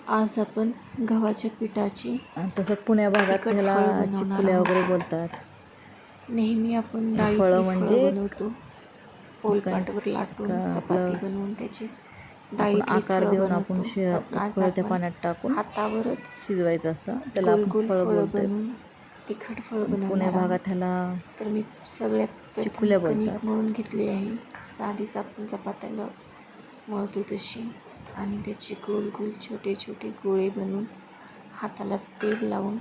आज आपण गव्हाच्या पिठाची तसं पुण्या भागात तिखट ह्याला फळं बनवणार चिकुल्या आहोत. वगैरे बोलतात. नेहमी आपण हे डाळीतली फळं फळं म्हणजे बनवतो, पोलपाटवर लाटून चपाती आपलं बनवून त्याची आपण डाळीतली आकार फळं देऊन आपण बनवतो. पण आज उकळत्या आपण पाण्यात टाकून हातावरच शिजवायचं असतं, त्याला गोल आपण गोल फळं फळं बोलतोय. बनवून तिखट फळं पण पुणे बनवणार भागात आहोत. ह्याला तर मी सगळ्यात प्रथम चिकुल्या कणिक बोलतात. मळून घेतली आहे, साधीच आपण चपात्याला मळतो तशी. आणि त्याचे गोल गोल छोटे छोटे गोळे बनवून हाताला तेल लावून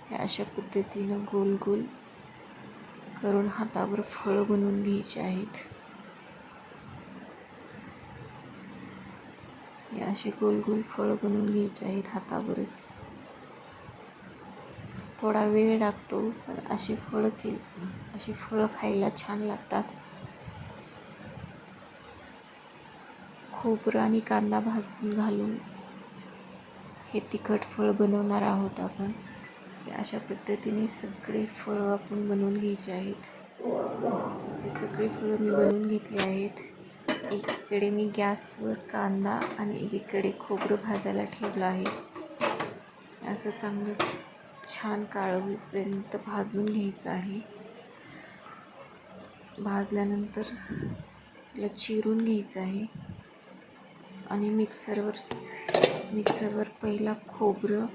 हे अशा पद्धतीनं गोल गोल करून हातावर फळं बनवून घ्यायची आहेत. हे असे गोल गोल फळं बनवून घ्यायचे आहेत हातावरच. थोडा वेळ लागतो, पण अशी फळं खायला छान लागतात. खोबरं आणि कांदा भाजून घालून हे तिखट फळं बनवणार आहोत आपण. अशा पद्धतीने सगळे फळं आपण बनवून घ्यायचे आहेत. हे सगळे फळं मी बनवून घेतले आहेत. एकीकडे मी गॅसवर कांदा आणि एकीकडे खोबरं भाजायला ठेवलं आहे. असं चांगलं छान काळं होईपर्यंत भाजून घ्यायचं आहे. भाजल्यानंतर त्याला चिरून घ्यायचं आहे आणि मिक्सरवर पहिला खोबरं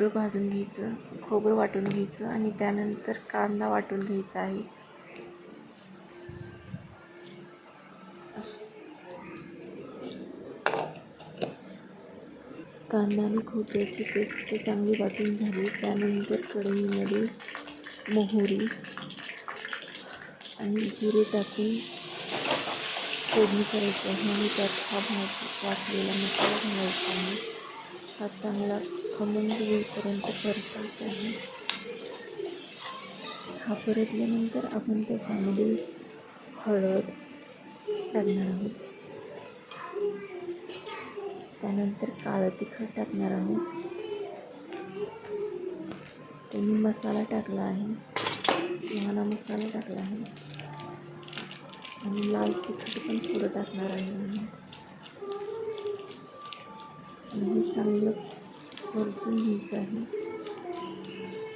भाजून घ्यायचं, खोबरं वाटून घ्यायचं आणि त्यानंतर कांदा वाटून घ्यायचा आहे. कांदा आणि खोबऱ्याची पेस्ट चांगली वाटून झाली. त्यानंतर कढईमध्ये मोहरी आणि जिरे टाकून फोडणी करायची आहे आणि त्यात वाटलेला मसाला घालायचा आहे. हा चांगला खमंग होईपर्यंत परतायचा आहे. हा परतल्यानंतर आपण त्याच्यामध्ये हळद टाकणार आहोत. त्यानंतर काळं तिखट टाकणार आहोत. मी मसाला टाकला आहे, सुहाना मसाला टाकला आहे आणि लाल तिखट पण थोडं टाकणार आहे आणि हे चांगलं परतून घ्यायचं आहे.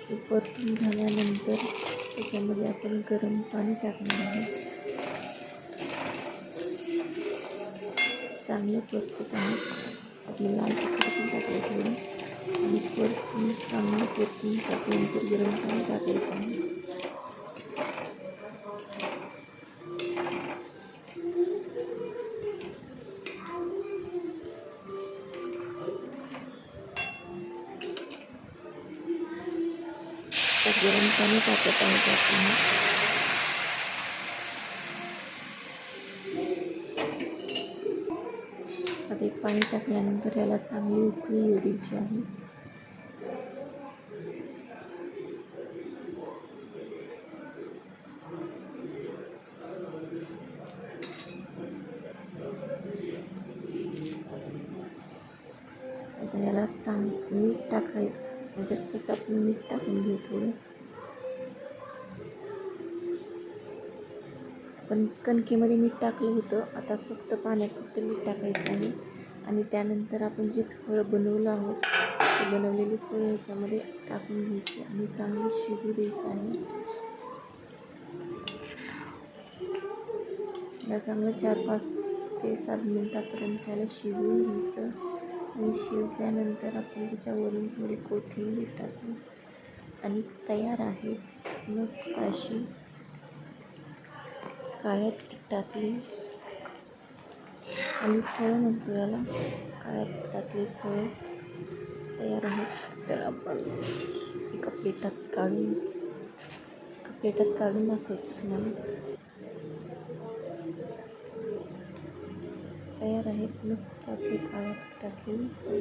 हे परतून झाल्यानंतर त्याच्यामध्ये आपण गरम पाणी टाकणार आहोत. चांगलं परतत आहे. आपलं लाल तिखट पण टाकलं थोडं आणि परतून चांगलं परतून टाकल्यानंतर गरम पाणी टाकायचं आहे. तर गरम पाणी टाकत आहे आपण. आता एक पाणी टाकल्यानंतर याला चांगली उकळी येऊ द्यायची आहे. आता याला मीठ टाकायचं, त्याच्यात तसं आपण मीठ टाकून घेऊ थोडं. पण कणकेमध्ये मीठ टाकलं होतं, आता फक्त पाण्यात मीठ टाकायचं आहे आणि त्यानंतर आपण जे फळं बनवलं आहोत ते बनवलेली फळं ह्याच्यामध्ये टाकून घ्यायची आणि चांगली शिजू द्यायचं आहे. याला चांगलं 4-5 ते 7 मिनटापर्यंत त्याला शिजवून घ्यायचं आणि शिजल्यानंतर आपण त्याच्यावरून थोडी कोथिंबीर टाकू आणि तयार आहे मस्त अशी काळ्या तिखटातली आम्ही फळं म्हणतो याला, काळ्या तिखटातली फळं तयार आहेत. तर आपण एका प्लेटात काढून दाखवते तुम्हाला. तयार आहेत मस्त आपली काळ्या तिखटातली फळं.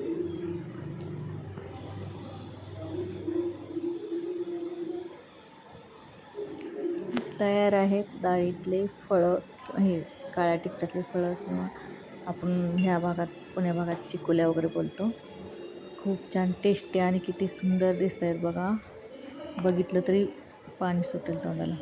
तयार आहेत डाळीतले फळं, हे काळ्या तिखटातले फळं, किंवा आपण ह्या भागात पुण्या भागात चिकुल्या वगैरे बोलतो. खूप छान टेस्टी आणि किती सुंदर दिसत आहेत बघा. बघितलं तरी पाणी सुटेल तोंडाला.